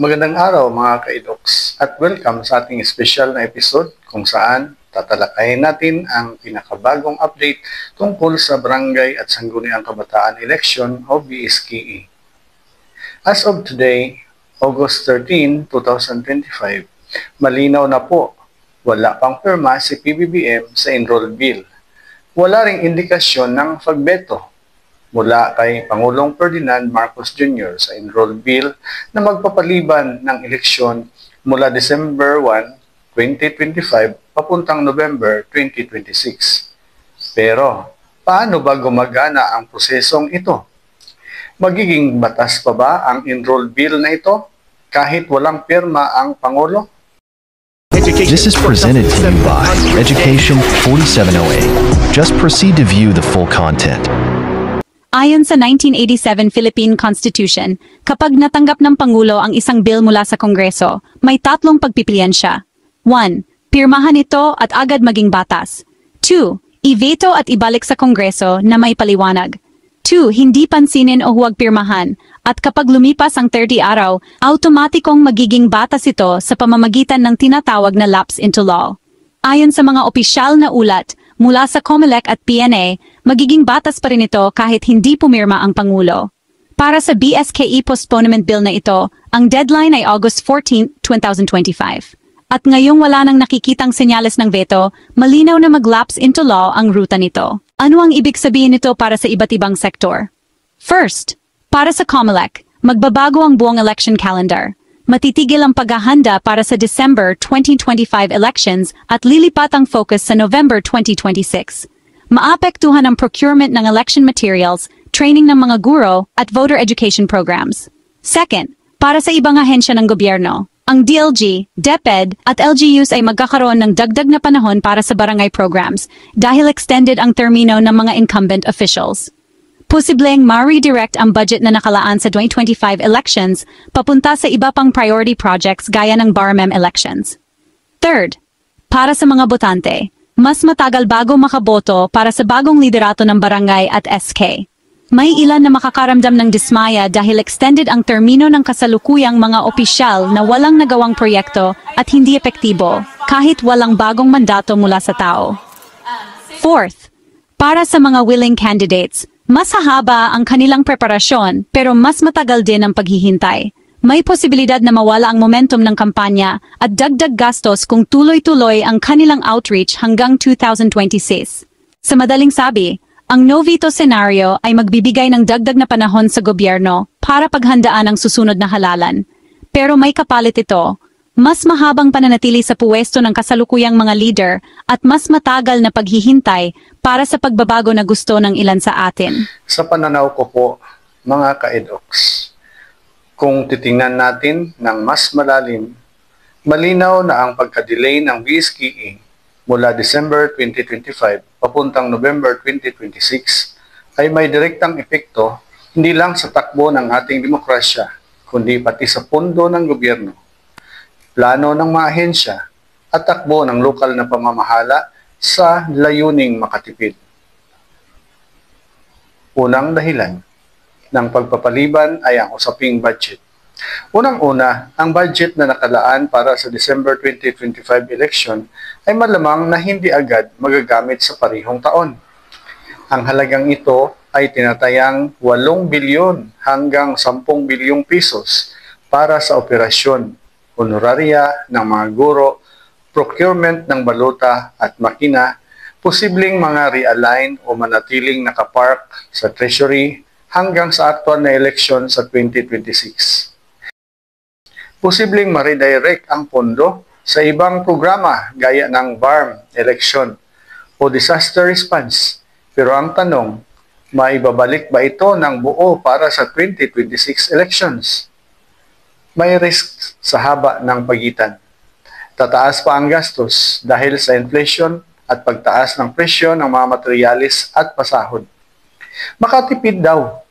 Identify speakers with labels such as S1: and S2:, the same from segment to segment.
S1: Magandang araw mga ka-idoks at welcome sa ating special na episode kung saan tatalakayin natin ang pinakabagong update tungkol sa Barangay at Sangguniang Kabataan Election o BSKE. As of today, August 13, 2025, malinaw na po, wala pang pirma si PBBM sa enroll bill. Wala ring indikasyon ng pagbeto mula kay Pangulong Ferdinand Marcos Jr. sa enroll bill na magpapaliban ng eleksyon mula December 1, 2025 papuntang November 2026. Pero, paano ba gumagana ang prosesong ito? Magiging batas pa ba ang enroll bill na ito kahit walang pirma ang Pangulo?
S2: This is presented to you by Education 4708. Just proceed to view the full content.
S3: Ayon sa 1987 Philippine Constitution, kapag natanggap ng Pangulo ang isang bill mula sa Kongreso, may tatlong pagpipilian siya. 1. Pirmahan ito at agad maging batas. 2. I-veto at ibalik sa Kongreso na may paliwanag. 2. Hindi pansinin o huwag pirmahan. At kapag lumipas ang 30 araw, automatikong magiging batas ito sa pamamagitan ng tinatawag na lapse into law. Ayon sa mga opisyal na ulat, mula sa COMELEC at PNA, magiging batas pa rin ito kahit hindi pumirma ang Pangulo. Para sa BSKE postponement bill na ito, ang deadline ay August 14, 2025. At ngayong wala nang nakikitang senyales ng veto, malinaw na mag-lapse into law ang ruta nito. Ano ang ibig sabihin nito para sa iba't ibang sektor? First, para sa COMELEC, magbabago ang buong election calendar. Matitigil ang paghahanda para sa December 2025 elections at lilipat ang focus sa November 2026. Maapektuhan ang procurement ng election materials, training ng mga guro, at voter education programs. Second, para sa ibang ahensya ng gobyerno, ang DLG, DepEd, at LGUs ay magkakaroon ng dagdag na panahon para sa barangay programs dahil extended ang termino ng mga incumbent officials. Posibleng ma-redirect ang budget na nakalaan sa 2025 elections papunta sa iba pang priority projects gaya ng BARMEM elections. Third, para sa mga botante, mas matagal bago makaboto para sa bagong liderato ng barangay at SK. May ilan na makakaramdam ng dismaya dahil extended ang termino ng kasalukuyang mga opisyal na walang nagawang proyekto at hindi epektibo kahit walang bagong mandato mula sa tao. Fourth, para sa mga willing candidates, mas hahaba ang kanilang preparasyon pero mas matagal din ang paghihintay. May posibilidad na mawala ang momentum ng kampanya at dagdag gastos kung tuloy-tuloy ang kanilang outreach hanggang 2026. Sa madaling sabi, ang no-veto scenario ay magbibigay ng dagdag na panahon sa gobyerno para paghandaan ang susunod na halalan. Pero may kapalit ito, mas mahabang pananatili sa puwesto ng kasalukuyang mga leader at mas matagal na paghihintay para sa pagbabago na gusto ng ilan sa atin.
S1: Sa pananaw ko po, mga ka-edoks, kung titingnan natin ng mas malalim, malinaw na ang pagka-delay ng BSKE mula December 2025 papuntang November 2026 ay may direktang epekto hindi lang sa takbo ng ating demokrasya, kundi pati sa pondo ng gobyerno, plano ng mga ahensya at takbo ng lokal na pamamahala sa layuning makatipid. Unang dahilan ng pagpapaliban ay ang usaping budget. Unang-una, ang budget na nakalaan para sa December 2025 election ay malamang na hindi agad magagamit sa parihong taon. Ang halagang ito ay tinatayang 8 bilyon hanggang 10 bilyong pesos para sa operasyon, honoraria ng mga guro, procurement ng baluta at makina, posibleng mga realign o manatiling nakapark sa treasury hanggang sa aktual na eleksyon sa 2026. Posibleng ma-redirect ang pondo sa ibang programa gaya ng BARM election o disaster response. Pero ang tanong, maibabalik ba ito ng buo para sa 2026 elections? May risk sa haba ng pagitan. Tataas pa ang gastos dahil sa inflation at pagtaas ng presyo ng mga materialis at pasahod. Makatipid daw.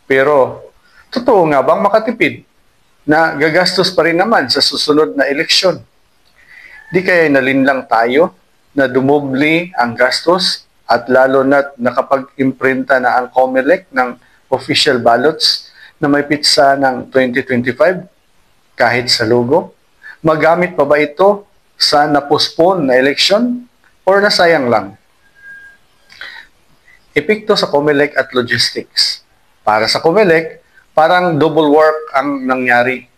S1: Pero, totoo nga bang makatipid na gagastos pa rin naman sa susunod na eleksyon? Di kaya nalinlang tayo na dumubli ang gastos at lalo na't nakapag-imprinta na ang COMELEC ng official ballots na may pitsa ng 2025? kahit sa logo? Magamit pa ba ito sa na-postpone na election or nasayang lang? Epekto sa COMELEC at logistics. Para sa COMELEC, parang double work ang nangyari.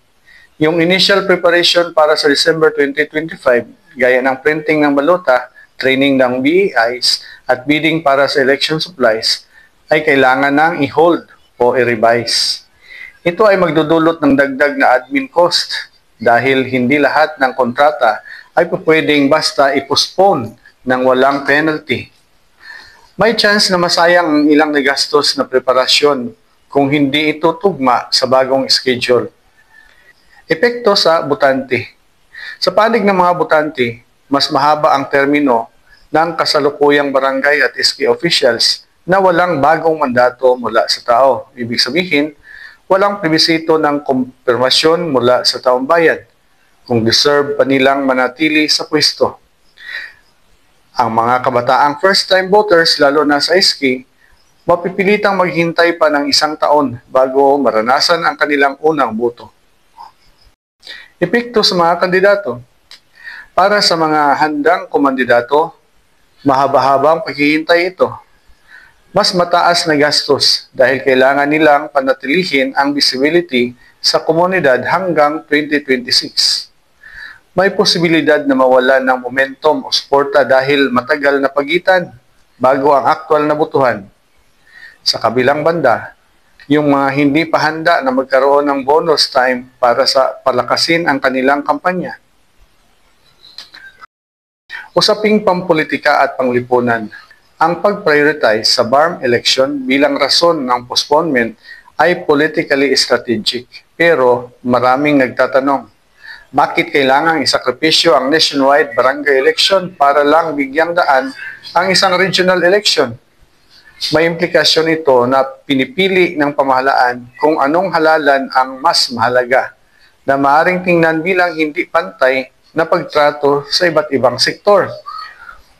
S1: Yung initial preparation para sa December 2025, gaya ng printing ng balota, training ng BEIs, at bidding para sa election supplies, ay kailangan nang i-hold o i-revise. Ito ay magdudulot ng dagdag na admin cost dahil hindi lahat ng kontrata ay pwedeng basta i-postpone ng walang penalty. May chance na masayang ang ilang nagastos na preparasyon kung hindi ito tugma sa bagong schedule. Epekto sa botante. Sa panig ng mga botante, mas mahaba ang termino ng kasalukuyang barangay at SK officials na walang bagong mandato mula sa tao. Ibig sabihin, walang plebisito ng kumpirmasyon mula sa taong bayan kung deserve pa nilang manatili sa pwesto. Ang mga kabataang first-time voters, lalo na sa SK, mapipilitang maghintay pa ng 1 taon bago maranasan ang kanilang unang boto. Epekto sa mga kandidato. Para sa mga handang kumandidato, mahaba-habang paghihintay ito. Mas mataas na gastos dahil kailangan nilang panatilihin ang visibility sa komunidad hanggang 2026. May posibilidad na mawalan ng momentum o suporta dahil matagal na pagitan bago ang aktwal na botohan. Sa kabilang banda, yung mga hindi pa handa na magkaroon ng bonus time para sa palakasin ang kanilang kampanya. Usaping pampolitika at panglipunan. Ang pag-prioritize sa BARM election bilang rason ng postponement ay politically strategic. Pero maraming nagtatanong, bakit kailangang isakripisyo ang nationwide barangay election para lang bigyang daan ang isang regional election? May implikasyon ito na pinipili ng pamahalaan kung anong halalan ang mas mahalaga na maaaring tingnan bilang hindi pantay na pagtrato sa iba't ibang sektor.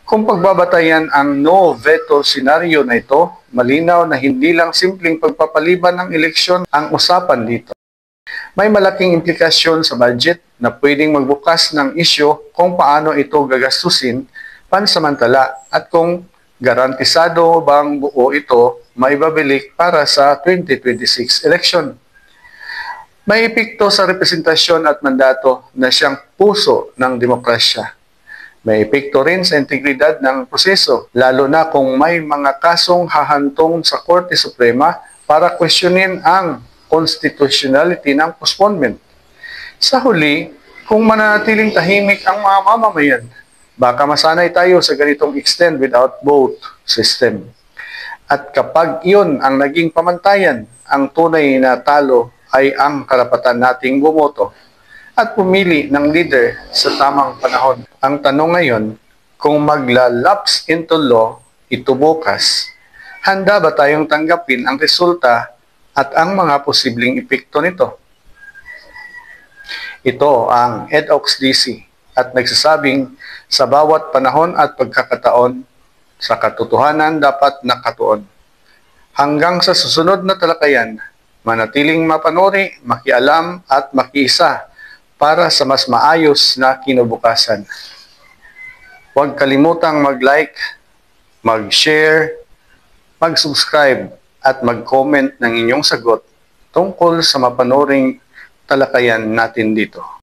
S1: Kung pagbabatayan ang no-veto senaryo na ito, malinaw na hindi lang simpleng pagpapaliban ng eleksyon ang usapan dito. May malaking implikasyon sa budget na pwedeng magbukas ng isyo kung paano ito gagastusin pansamantala at kung garantisado bang buo ito maibabalik para sa 2026 election. May epekto sa representasyon at mandato na siyang puso ng demokrasya. May epekto rin sa integridad ng proseso, lalo na kung may mga kasong hahantong sa Korte Suprema para questionin ang constitutionality ng postponement. Sa huli, kung mananatiling tahimik ang mga mamamayan, baka masanay tayo sa ganitong extend without vote system. At kapag iyon ang naging pamantayan, ang tunay na talo ay ang karapatan nating bumoto at pumili ng leader sa tamang panahon. Ang tanong ngayon, kung magla-lapse into law ito bukas, handa ba tayong tanggapin ang resulta at ang mga posibleng epekto nito? Ito ang EDOX-DC at nagsasabing sa bawat panahon at pagkakataon, sa katotohanan dapat nakatuon. Hanggang sa susunod na talakayan, manatiling mapanuri, makialam at makiisa para sa mas maayos na kinabukasan. Huwag kalimutang mag-like, mag-share, mag-subscribe at mag-comment ng inyong sagot tungkol sa mapanuring talakayan natin dito.